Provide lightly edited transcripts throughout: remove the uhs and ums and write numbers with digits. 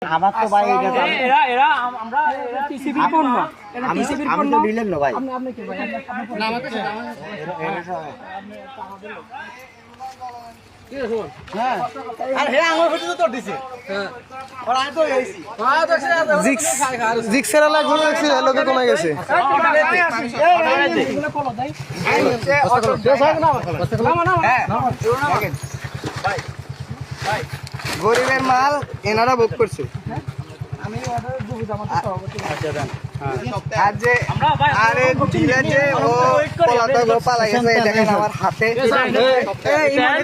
আমার তো ভাই এরা আমরা টিসিবির পণ্য আমি তো ডিলার না ভাই। আপনি কি ভাই না আমাদের জিক্সের লাগবে লোকে কমে গেছে। গরিবের মাল এনারা ভোগ করছে। আর যে আরে ডিলার যে ও পলাতক ও পালা গেছে দেখেন আমার হাতে।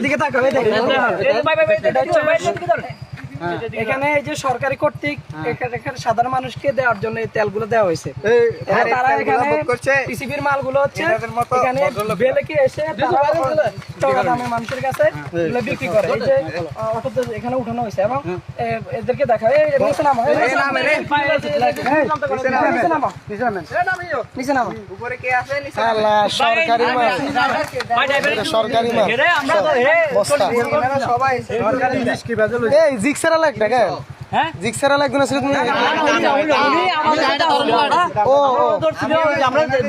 দিকে তাকাবে এখানে এই যে সরকারি কর্তৃক এখানে সাধারণ মানুষকে দেওয়ার জন্য এই তেলগুলো দেওয়া হয়েছে। তারা এখানে টিসিবির মালগুলো হচ্ছে এখানে বেলেকে এসে চড়া দামে মানুষের কাছে বিক্রি করে। এই যে অটোতে এখানে উঠানো হয়েছে এবং এদেরকে দেখা নিচে নামো নিচে নামো উপরে কে আছে? সরকারি মাল, সরকারি মাল সবাই এই জিক্সেরা লাগবে কেন? হ্যাঁ জিক্সেরা লাগবে না শুধু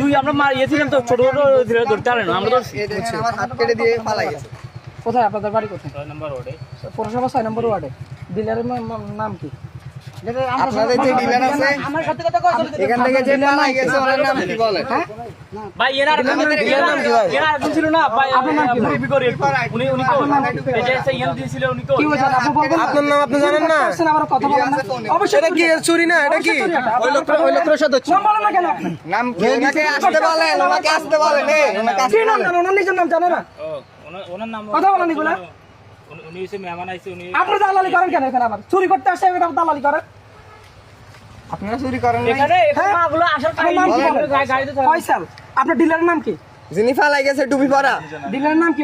তুমি আমরা মারিয়েছিলাম তো ছোট ছোট ধরতে পারেন আমরা আমার হাত কেটে দিয়ে পালা গেছে। কোথায় আপনাদের বাড়ি কোথায়? 6 নম্বর ওয়ার্ডে, পৌরসভা 6 নম্বর ওয়ার্ডে। ডিলারের নাম কি? আপনাদের যে ডিলার আছে এখান থেকে যে পালা গেছে ওনার নাম কি বলেন? ভাই এরা ডিলার নাম কি ভাই? এরা ছিল না ভাই, আপনার নাম কি? উনি এই যে ইয়ান দিয়েছিল উনি তো কি বলেন? আপনি বলবেন আপনার নাম আপনি জানেন না? আবার কথা বলেন না। অবশ্যই এটা কি চুরি না? এটা কি ওই লোকের সাথে নাম বলেন না কেন? নাম কি? ওনাকে আসতে বলেন, ওনাকে আসতে বলেন। ওনাকে কি নাম জানেন? ওনার নিজের নাম জানেন না? ওনার নাম কথা বলেন এগুলা। উনি হচ্ছে মেহমান আইছে। উনি আপনি দালালি করেন কেন এখানে? আবার চুরি করতে আসছে এখানে দালালি করেন? আপনারা চুরি করেন না? এখানে মাগুলো আসার টাইম ফয়সাল। আপনার ডিলারের নাম কি? যিনি পালা গেছে টুপি পরা ডিলারের নাম কি?